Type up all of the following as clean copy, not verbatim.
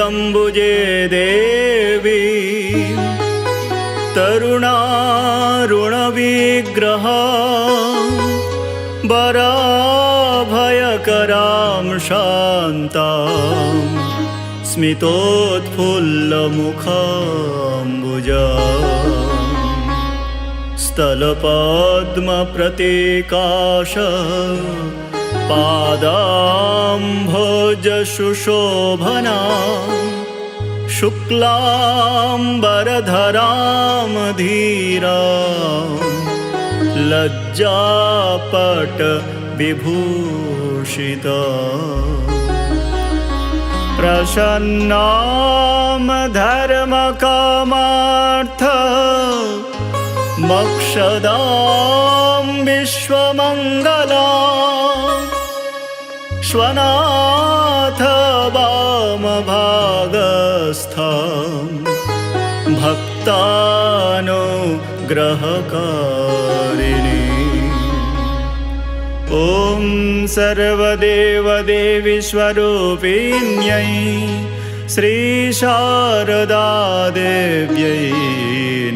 श्वेतम्बुजे देवी तरुणारुणविग्रह वराभयकरां शान्तां स्मितोत्फुल्लमुखाम्बुजा स्थलपद्मप्रतीकाश पादाम्भोजसुशोभना शुक्लाम्बरधरां धीरां लज्जापटविभूषिता प्रसन्नां धर्मकामार्थ मोक्षदां विश्वमङ्गलां श्वनाथ वामभागस्थं भक्तानुग्रहकारिणी। ॐ सर्वदेवदेवी स्वरूपिण्यै श्रीशारदादेव्यै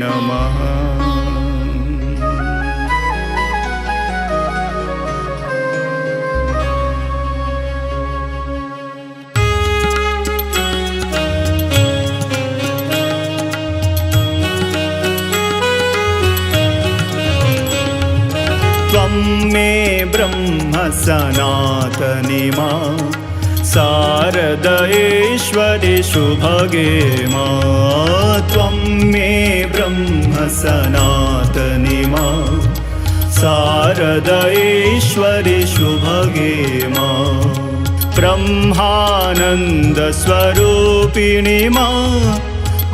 नमः। त्वं मे ब्रह्म सनातनी मां शारदेश्वरि शुभगे मां। त्वं मे ब्रह्म सनातनी मां शारदेश्वरि शुभगे मां। ब्रह्मानन्दस्वरूपिणी मां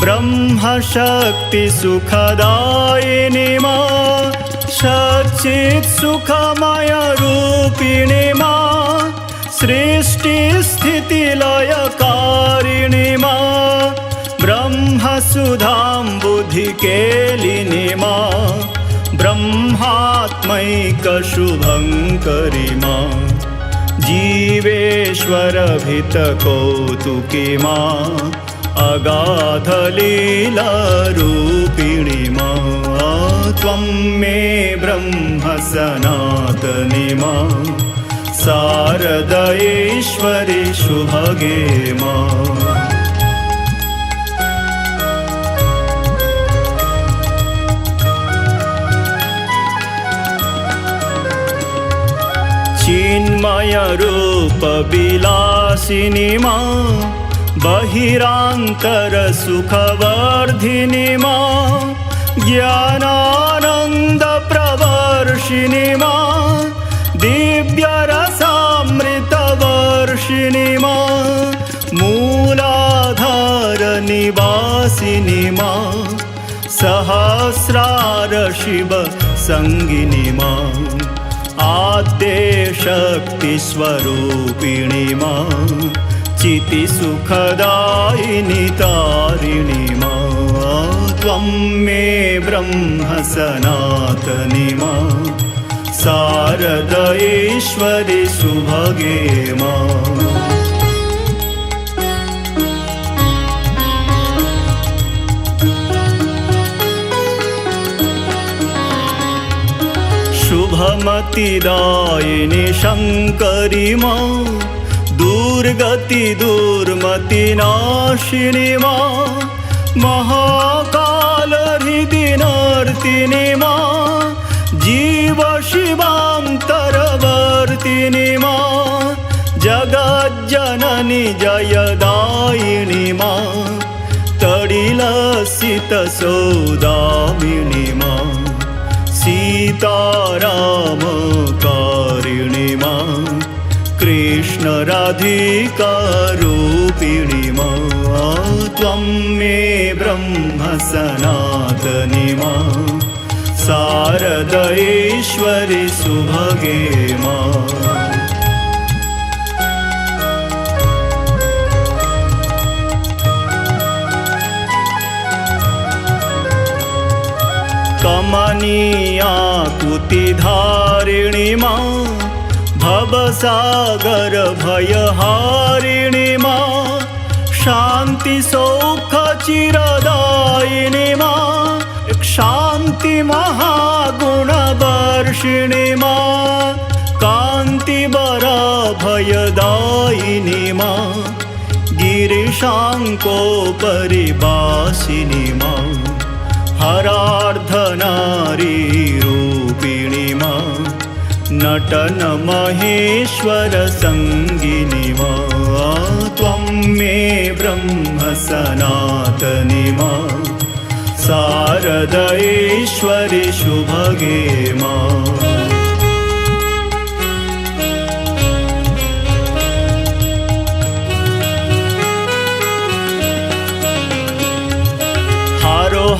ब्रह्मशक्तिसुखदायिनी मां। सच्चित्सुखमयरूपिणी मां सृष्टिस्थितिलयकारिणी मां। ब्रह्मसुधां बुद्धिकेलिनी मां ब्रह्मात्मैकशुभङ्करी मां। जीवेश्वरभितकौतुकी मां अगाधलीलारूपिणी मां। त्वं मे ब्रह्म सनातनी मां शारदेश्वरि शुभगे मां। चिन्मयरूपविलासिनी मां बहिरान्तरसुखवर्धिनी मां। ज्ञानानन्दप्रवर्षिणी मां दिव्यरसामृतवर्षिणी मां। मूलाधारनिवासिनी मां सहस्रारशिवसङ्गिनी मां। आद्यशक्तिस्वरूपिणी मां चितिसुखदायिनी तारिणी मां। त्वं मे ब्रह्म सनातनी मां शारदेश्वरि शुभगे मां। शुभमतिदायिनी शङ्करी मां दुर्गति दुर्मतिनाशिनी मां। महाकालहृदिनर्तिनी मां जीवशिवान्तरवर्तिनी मां। जगज्जननी जयदायिनी मां तडिलसितसौदामिनी मां। सीतारामकारिणी मां कृष्णराधिकारूपिणी मां। त्वं मे ब्रह्म सनातनी मां शारदेश्वरि शुभगे मां। कमनीयाकुतिधारिणी मां भवसागर भयहारिणी मां। शान्ति सौख चिरदायिनी मां शान्ति महागुणवर्षिणी मां कान्तिवरा भयदायिनी मां गिरिशाङ्कोपरिवासिनी मां हरार्धनारीरूपिणी मां नटनमहेश्वरसङ्गिनी मां त्वं मे ब्रह्म सनातनी मां शारदेश्वरि शुभगे मां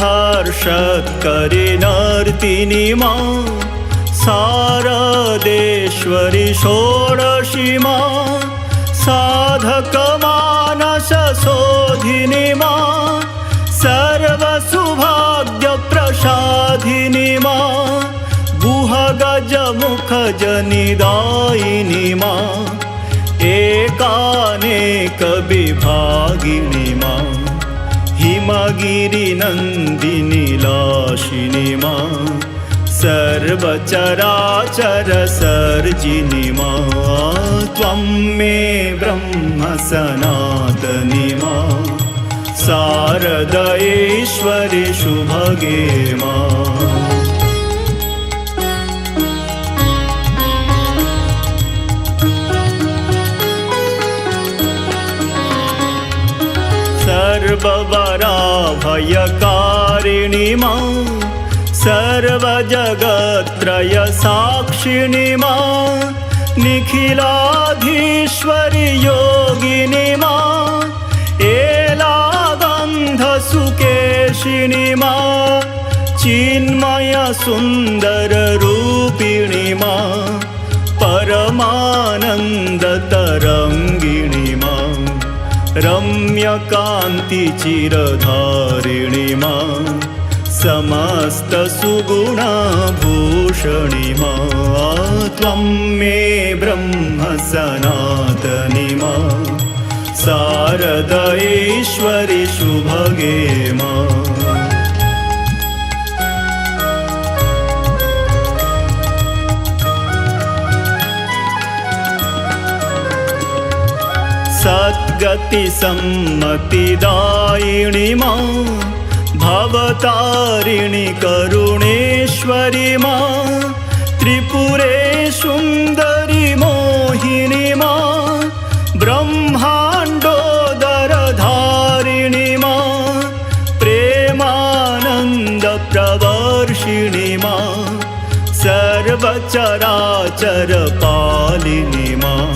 हर्षत्करि नर्तिनी मां शारदेश्वरि षोडशी मां साधकमानसशोधिनी मां सर्वसौभाग्यप्रसादिनी मां गुहगजमुखजनिदायिनी मां एकानेकविभागिनी मां हिमगिरिनन्दिनी लाशिनी मां सर्वचराचरसर्जिनी मां त्वं मे ब्रह्म सनातनी मां शारदेश्वरि शुभगे मां सर्ववराभयकारिणी मां सर्वजगत्त्रयसाक्षिणी मां निखिलाधीश्वरि योगिनी मां एलागन्धसुकेशिनी मां चिन्मय सुन्दररूपिणी मां परमानन्दतरङ्गिणी मां रम्यकान्तिचिरधारिणी मां समस्तसुगुणभूषणी मां त्वं मे ब्रह्म सनातनी मां शारदेश्वरि शुभगे मां सद्गतिसम्मतिदायिनी मां भवतारिणी करुणेश्वरी मां त्रिपुरे सुन्दरी मोहिनी मां ब्रह्माण्डोदरधारिणी मां प्रेमानन्दप्रवर्षिणी मां सर्वचराचरपालिनी मां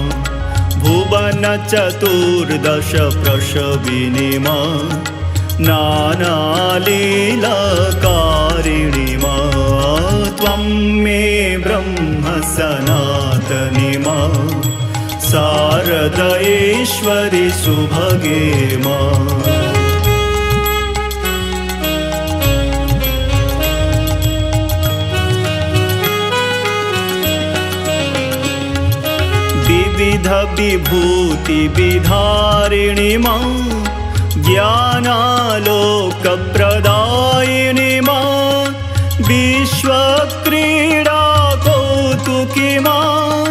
भुवनचतुर्दश प्रसविनी मां नानालीलाकारिणी मां त्वं मे ब्रह्म सनातनी मां शारदेश्वरि शुभगे मां विविध विभूति विधारिणी मां ज्ञानालोकप्रदायिनी मां विश्वक्रीडा कौतुकी मां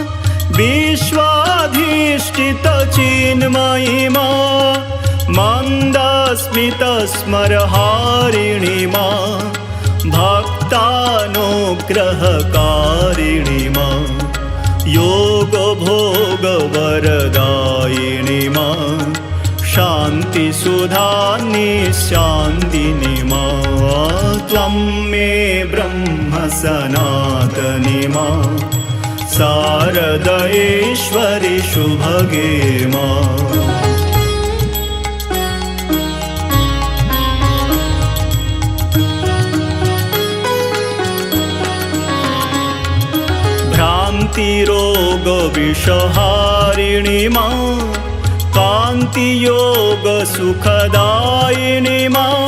विश्वाधिष्ठितचिन्मयी मां मन्दस्मितस्मरहारिणी मां भक्तानुग्रहकारिणी मां योगभोगवरदायिनी मां शान्तिसुधानिशान्तिनी मां त्वं मे ब्रह्म सनातनी मां शारदेश्वरि शुभगे मां भ्रान्तिरोगविषहारिणी मां कान्तियोगसुखदायिनी मां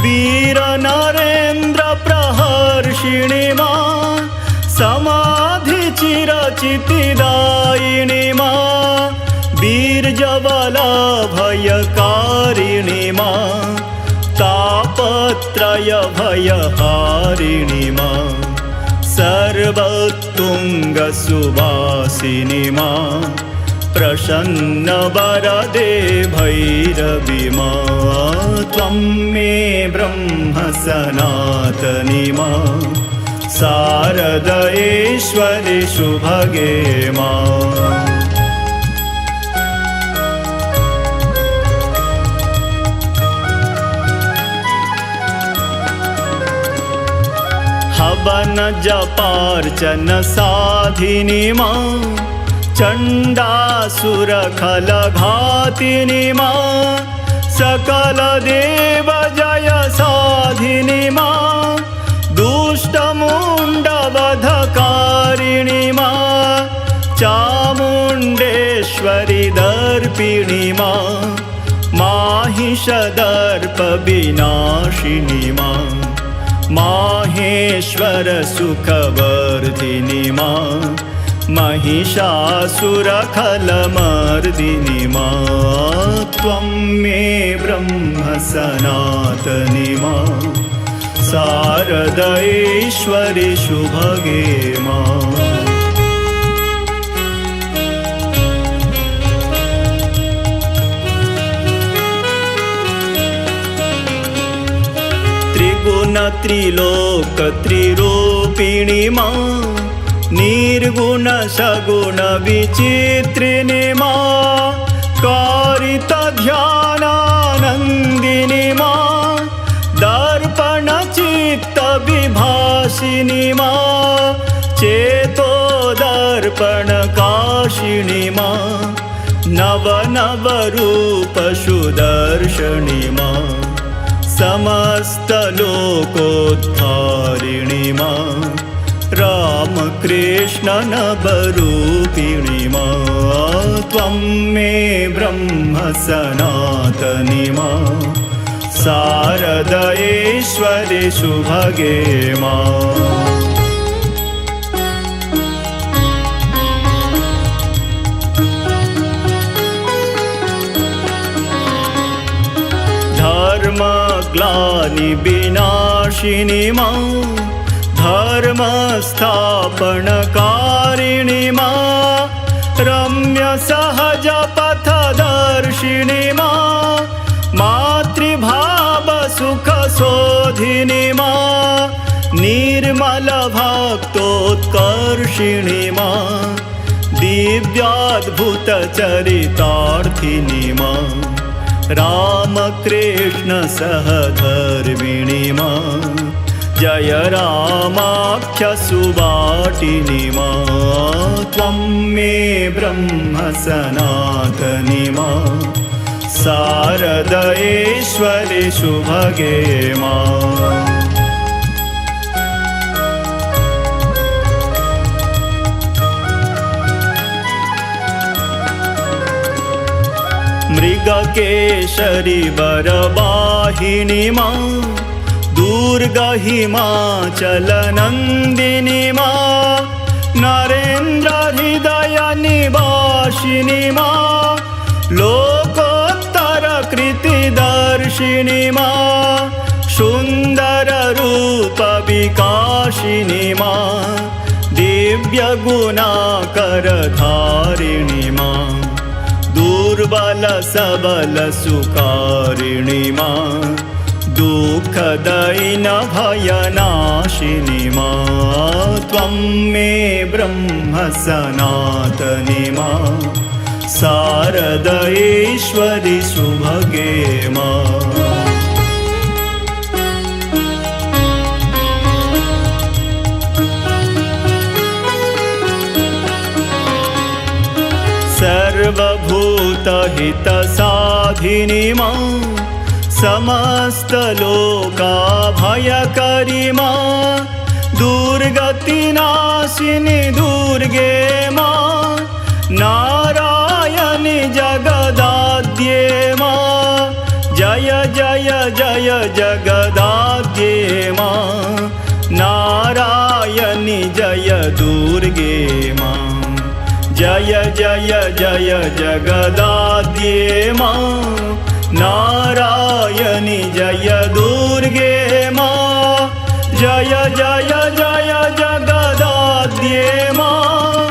वीरनरेन्द्रप्रहर्षिणी मां समाधिचिरचितिदायिनी मां निर्जवला भयकारिणी मां तापत्रय भयहारिणी मां सर्वोत्तुङ्गसुवासिनी मां प्रसन्नवरदे भैरवी मां त्वं मे ब्रह्म सनातनी मां शारदेश्वरि सुभगे मां हवन जपार्चन साधिनी मां चण्डासुरखलघातिनी मां सकल देव जय साधिनी मां दुष्टमुण्डवधकारिणी मां चामुण्डेश्वरि दर्पिणी मां माहिषदर्पविनाशिनी मां माहेश्वर सुखवर्धिनी मां महिषासुरखलमर्दिनी मां त्वं मे ब्रह्म सनातनी मां शारदेश्वरि सुभगे मां त्रिलोक त्रिरूपिणी मां निर्गुण सगुण विचित्रिणी मां कारित ध्यानानन्दिनी मां दर्पण चित्त विभासिनी मां चेतो दर्पण काशिनी मां नव नव रूप सुदर्शनी मां समस्त लोकोद्धारिणी मां रामकृष्ण नवरूपिणी मां त्वं मे ब्रह्म सनातनी मां शारदेश्वरि सुभगे मां धर्मग्लानि विनाशिनी मां धर्म स्थापनकारिणी मां रम्य सहज पथदर्शिनी मां मातृभाव सुख शोधिनी मां निर्मल भक्तोत्कर्षिणी मां दिव्याद्भुत चरितार्थिनी मां रामकृष्ण सहधर्मिणी मां जय रामाख्य सुवाटिनी मां त्वं मे ब्रह्म सनातनी मां शारदेश्वरि सुभगे मां मृगकेशरी वरवाहिनी मां दुर्गा हिमाचलनन्दिनी मां नरेन्द्र हृदय निवासिनी मां लोकोत्तर कृतिदर्शिनी मां सुन्दर रूप विकासिनी मां दिव्य गुणाकरधारिणी मां दुर्बल सबल सुकारिणी मां दुःखदैन भयनाशिनी मां त्वं मे ब्रह्म सनातनी मां शारदेश्वरि सुभगे मां सर्वभूतहितसाधिनी मां समस्त लोकाभयकरी मां दुर्गतिनाशिनी दुर्गे मां नारायणी जगदाद्ये मां जय जय जय जगदाद्ये मां नारायणी जय दुर्गे मां जय जय जय जय जगदाद्ये मां नारायणी जय दुर्गे मां जय जय जय जगदाद्ये मां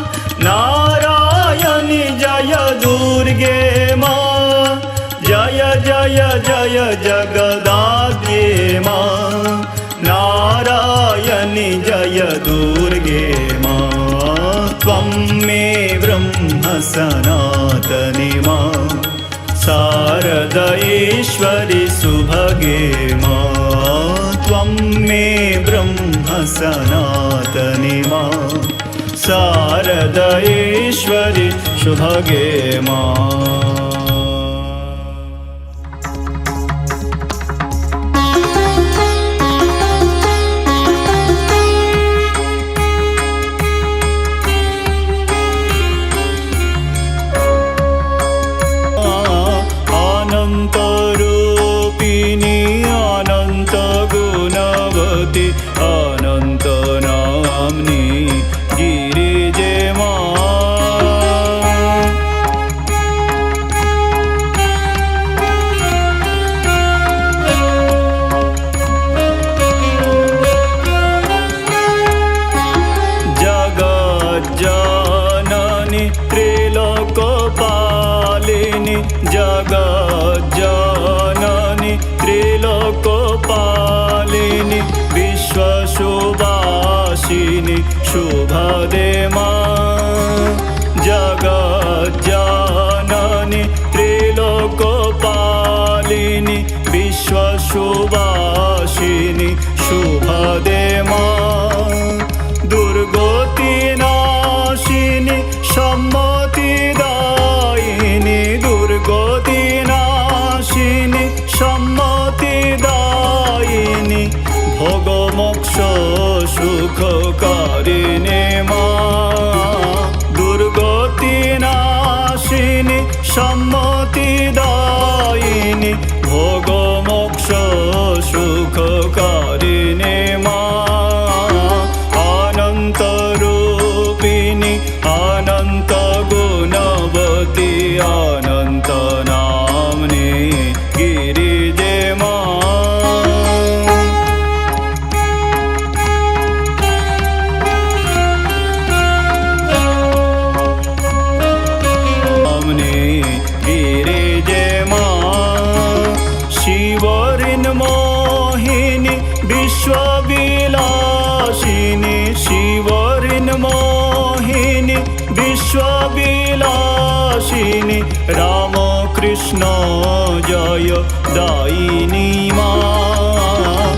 नारायणी जय दुर्गे मां जय जय जय जगदाद्ये मां नारायणी जय दुर्गे मां त्वं मे ब्रह्म सनातनी मां शारदैश्वरि सुभगे मां त्वं मे ब्रह्म सनातनी मां शारदैश्वरि सुभगे मां अनंत नामनी गिरिजे जगज्जननी त्रिलोकपालिनी जगज्जननी त्रिलोकपालिनी विश्वशुभाशिनी शुभदे मां जगज्जननी त्रिलोकपालिनी विश्वशुभाशिनी शुभदे मां दुर्गतिनाशिनी सम्मतिदायिनी दुर्गतिनाशिनी सम्मतिदायिनी भोगमोक्ष सुखकारिणी मां दुर्गतिनाशिनी सम्मतिदायिनी भोगमोक्ष सुखकारिणी मां अनन्तरूपिणी अनन्तगुणवती अनन्तनाम्नी गिरिजे मोहिनी विश्वविलासिनी शिवरिन मोहिनी विश्वविलासिनी रामकृष्ण जय दायिनी मां